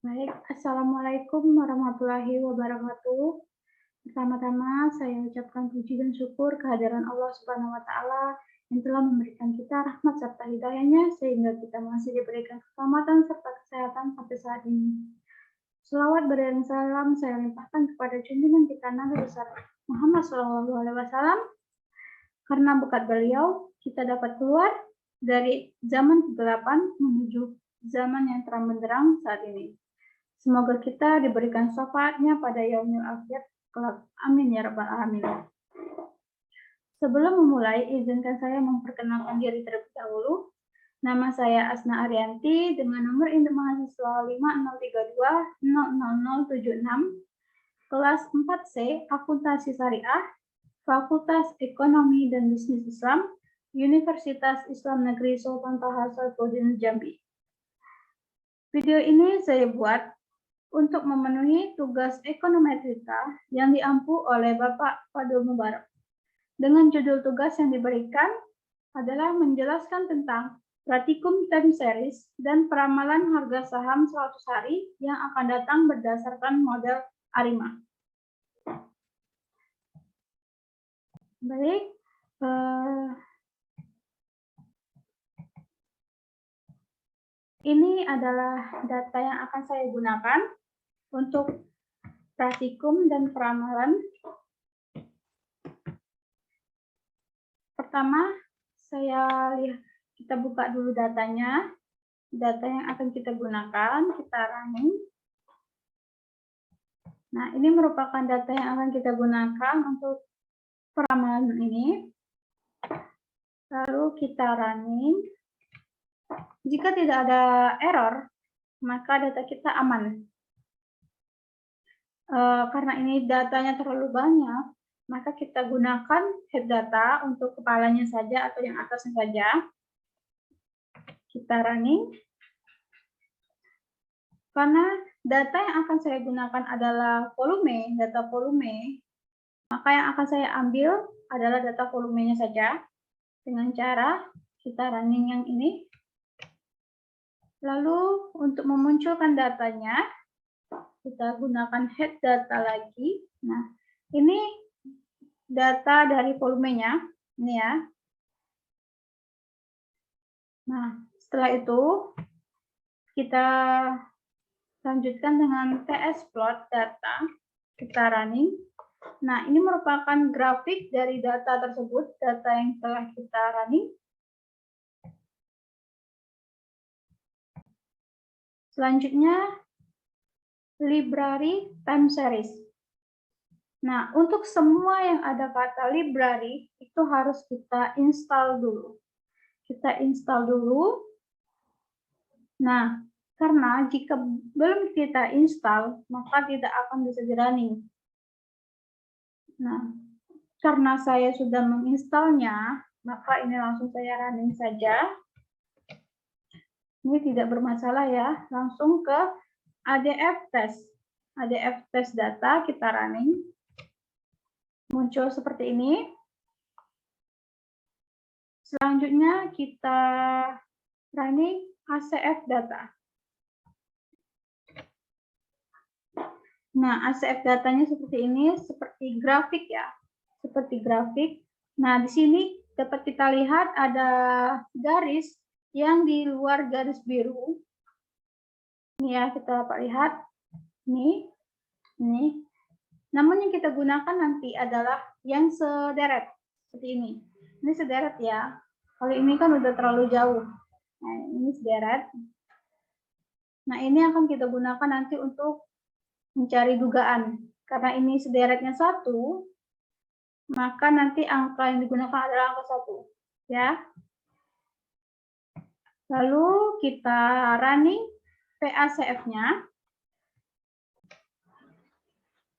Baik, Assalamualaikum warahmatullahi wabarakatuh. Pertama-tama saya ucapkan puji dan syukur kehadiran Allah Subhanahu wa Ta'ala yang telah memberikan kita rahmat serta hidayahnya sehingga kita masih diberikan keselamatan serta kesehatan sampai saat ini. Selawat beriring salam saya limpahkan kepada junjungan kita Nabi besar Muhammad SAW, karena berkat beliau kita dapat keluar dari zaman kegelapan menuju zaman yang terang benderang saat ini. Semoga kita diberikan syafaatnya pada yaumil akhir kelak. Amin ya rabbal alamin. Sebelum memulai, izinkan saya memperkenalkan diri terlebih dahulu. Nama saya Asna Arianti dengan nomor induk mahasiswa 5032000076, kelas 4C, Akuntansi Syariah, Fakultas Ekonomi dan Bisnis Islam, Universitas Islam Negeri Sultan Taha Saifuddin Jambi. Video ini saya buat untuk memenuhi tugas ekonometrika yang diampu oleh Bapak Fadul Mubarak. Dengan judul tugas yang diberikan adalah menjelaskan tentang pratikum time series dan peramalan harga saham 100 hari yang akan datang berdasarkan model ARIMA. Baik, ini adalah data yang akan saya gunakan untuk pratikum dan peramalan. Pertama, kita buka dulu datanya. Data yang akan kita gunakan, kita running. Nah, ini merupakan data yang akan kita gunakan untuk peramalan ini. Lalu kita running. Jika tidak ada error, maka data kita aman. Karena ini datanya terlalu banyak, maka kita gunakan head data untuk kepalanya saja atau yang atasnya saja. Kita running. Karena data yang akan saya gunakan adalah volume, data volume, maka yang akan saya ambil adalah data volumenya saja dengan cara kita running yang ini. Lalu untuk memunculkan datanya, kita gunakan head data lagi. Nah, ini data dari volumenya, ini ya. Nah, setelah itu kita lanjutkan dengan TS plot data, kita running. Nah, ini merupakan grafik dari data tersebut, data yang telah kita running. Selanjutnya, library time series. Nah, untuk semua yang ada kata library, itu harus kita install dulu. Kita install dulu. Nah, karena jika belum kita install, maka tidak akan bisa di-running. Nah, karena saya sudah menginstalnya, maka ini langsung saya running saja. Ini tidak bermasalah ya, langsung ke ADF test. ADF test data, kita running. Muncul seperti ini. Selanjutnya kita running ACF data. Nah, ACF datanya seperti ini, seperti grafik ya. Seperti grafik. Nah, di sini dapat kita lihat ada garis yang di luar garis biru. Ini ya, kita dapat lihat. Ini. Namun yang kita gunakan nanti adalah yang sederet. Seperti ini. Ini sederet ya. Kalau ini kan udah terlalu jauh. Nah, ini sederet. Nah, ini akan kita gunakan nanti untuk mencari dugaan. Karena ini sederetnya 1, maka nanti angka yang digunakan adalah angka 1. Ya. Lalu kita running PACF-nya.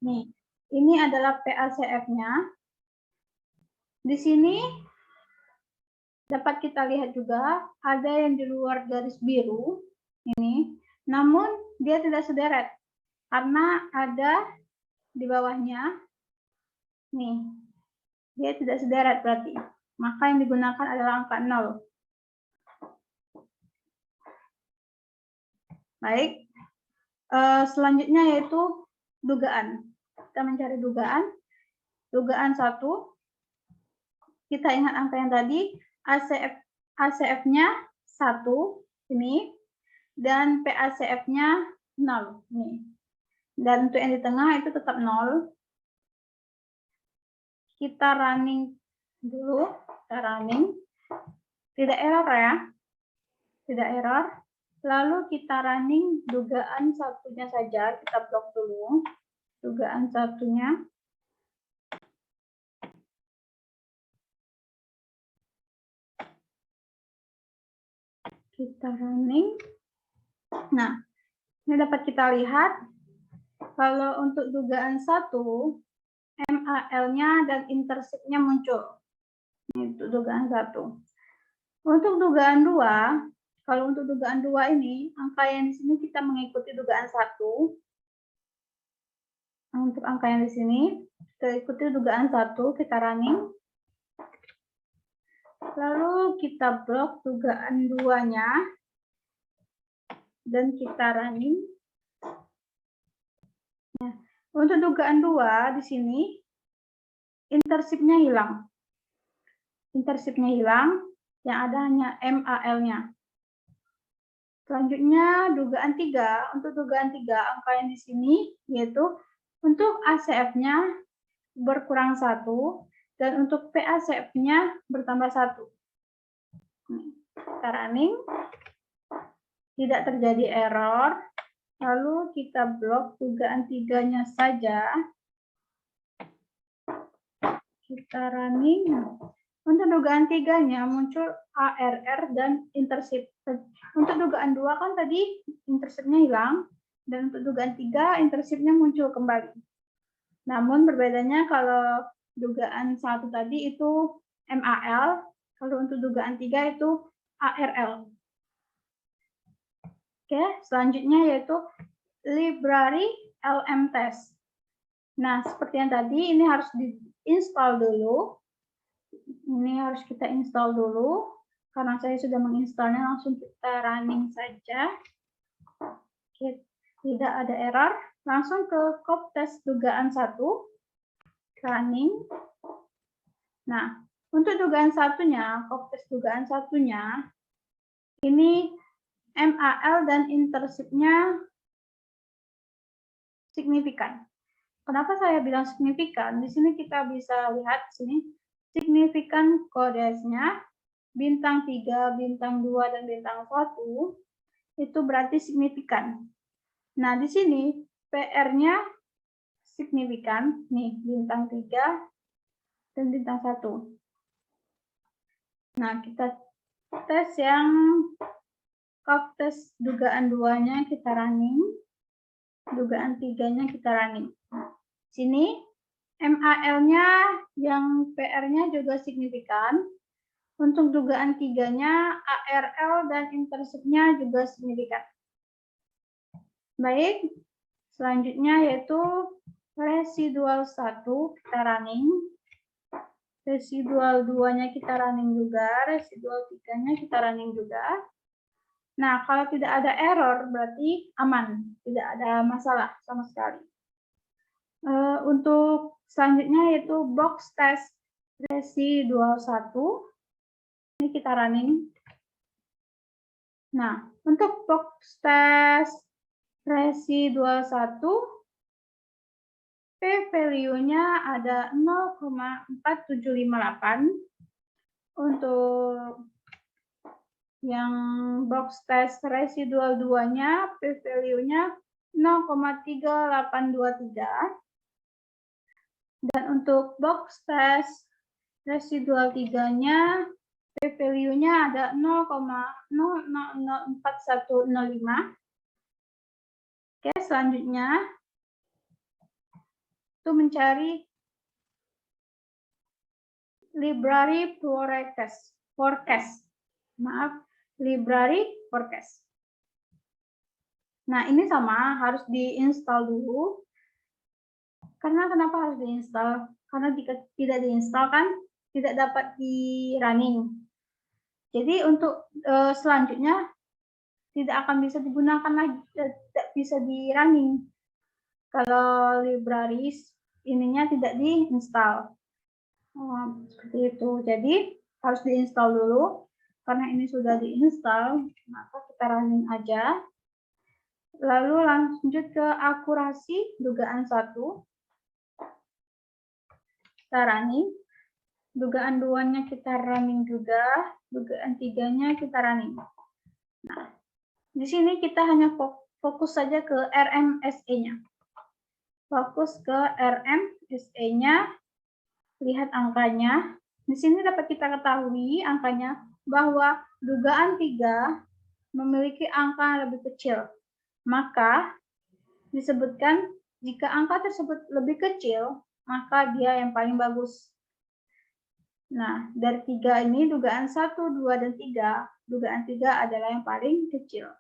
Nih, ini adalah PACF-nya. Di sini dapat kita lihat juga ada yang di luar garis biru ini, namun dia tidak sederet karena ada di bawahnya. Nih, dia tidak sederet berarti. Maka yang digunakan adalah angka 0. Baik, Selanjutnya yaitu dugaan. Kita mencari dugaan. Dugaan 1. Kita ingat angka yang tadi, ACF-nya 1 ini, dan PACF-nya 0 ini. Dan untuk yang di tengah itu tetap 0. Kita running dulu, kita running. Tidak error ya. Tidak error. Lalu kita running dugaan satunya saja, kita blok dulu. Dugaan satunya. Kita running. Nah, ini dapat kita lihat kalau untuk dugaan 1 MAL-nya dan intersect-nya muncul. Ini untuk dugaan 1. Untuk dugaan 2, kalau untuk dugaan 2 ini angka yang di sini kita mengikuti dugaan 1. Untuk angka yang di sini kita ikuti dugaan 1, kita running. Lalu kita blok dugaan 2-nya dan kita running. Nah, untuk dugaan 2 di sini intersect-nya hilang. Intersect-nya hilang, yang ada hanya MAL-nya. Selanjutnya dugaan 3. Untuk dugaan 3 angka yang di sini yaitu untuk ACF-nya berkurang 1 dan untuk PACF-nya bertambah 1. Kita running. Tidak terjadi error. Lalu kita blok dugaan 3-nya saja. Kita running. Untuk dugaan 3-nya muncul ARR dan intercept. Untuk dugaan 2 kan tadi intercept-nya hilang. Dan untuk dugaan 3 intercept-nya muncul kembali. Namun berbedanya kalau dugaan 1 tadi itu MAL. Kalau untuk dugaan 3 itu ARL. Oke, selanjutnya yaitu library LM test. Nah, seperti yang tadi, ini harus diinstal dulu. Ini harus kita install dulu. Karena saya sudah menginstalnya, langsung kita running saja. Oke, tidak ada error. Langsung ke cop test dugaan 1. Running. Nah, untuk dugaan satunya, cop test dugaan satunya, ini MAL dan intercept-nya signifikan. Kenapa saya bilang signifikan? Di sini kita bisa lihat sini signifikan kodesnya bintang 3, bintang 2 dan bintang 1 itu berarti signifikan. Nah, di sini PR-nya signifikan nih bintang 3 dan bintang 1. Nah, kita tes yang cop test dugaan 2-nya kita running, dugaan 3-nya kita running. Sini MAL-nya yang PR-nya juga signifikan. Untuk dugaan 3-nya ARL dan intercept-nya juga signifikan. Baik, selanjutnya yaitu residual 1 kita running. Residual 2-nya kita running juga, residual 3-nya kita running juga. Nah, kalau tidak ada error berarti aman, tidak ada masalah sama sekali. Untuk selanjutnya yaitu box test residual 1. Ini kita running. Nah, untuk box test residual 1, p-value-nya ada 0,4758. Untuk yang box test residual 2-nya, p-value-nya 0,3823. Dan untuk box test residual 3-nya, p-value-nya ada 0,004105. Oke, selanjutnya itu mencari library forecast. Maaf, library forecast. Nah, ini sama, harus diinstal dulu. Karena kenapa harus diinstal? Karena jika tidak diinstal kan tidak dapat di running. Jadi untuk selanjutnya tidak akan bisa digunakan lagi, tidak bisa di running kalau libraries ininya tidak diinstal. Seperti itu. Jadi harus diinstal dulu. Karena ini sudah diinstal, maka kita running aja. Lalu lanjut ke akurasi dugaan 1. Kita running. Dugaan 2-nya kita running juga. Dugaan 3-nya kita running. Nah, di sini kita hanya fokus saja ke RMSE-nya. Fokus ke RMSE-nya. Lihat angkanya. Di sini dapat kita ketahui angkanya bahwa dugaan 3 memiliki angka lebih kecil. Maka disebutkan jika angka tersebut lebih kecil, maka dia yang paling bagus. Nah, dari 3 ini dugaan 1, 2, dan 3, dugaan 3 adalah yang paling kecil.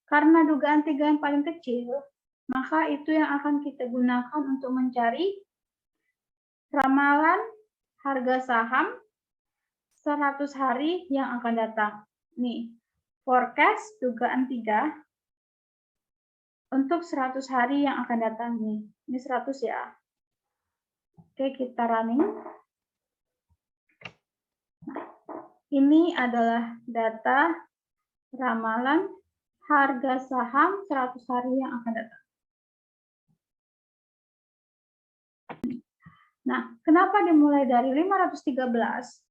Karena dugaan 3 yang paling kecil, maka itu yang akan kita gunakan untuk mencari ramalan harga saham 100 hari yang akan datang. Nih, forecast dugaan 3 untuk 100 hari yang akan datang nih. Ini 100 ya. Oke, kita running. Nah, ini adalah data ramalan harga saham 100 hari yang akan datang. Nah, kenapa dimulai dari 513?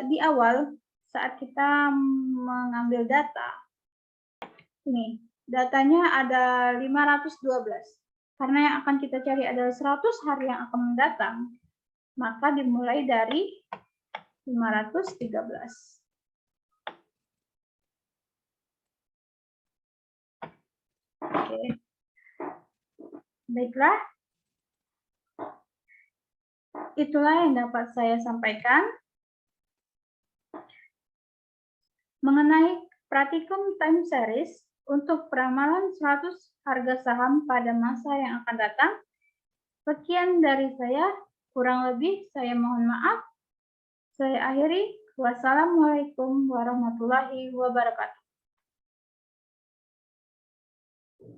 Di awal, saat kita mengambil data, ini datanya ada 512. Karena yang akan kita cari adalah 100 hari yang akan mendatang, maka dimulai dari 513. Oke. Baiklah. Itulah yang dapat saya sampaikan mengenai praktikum time series untuk peramalan 100 harga saham pada masa yang akan datang. Sekian dari saya, kurang lebih saya mohon maaf. Saya akhiri. Wassalamualaikum warahmatullahi wabarakatuh.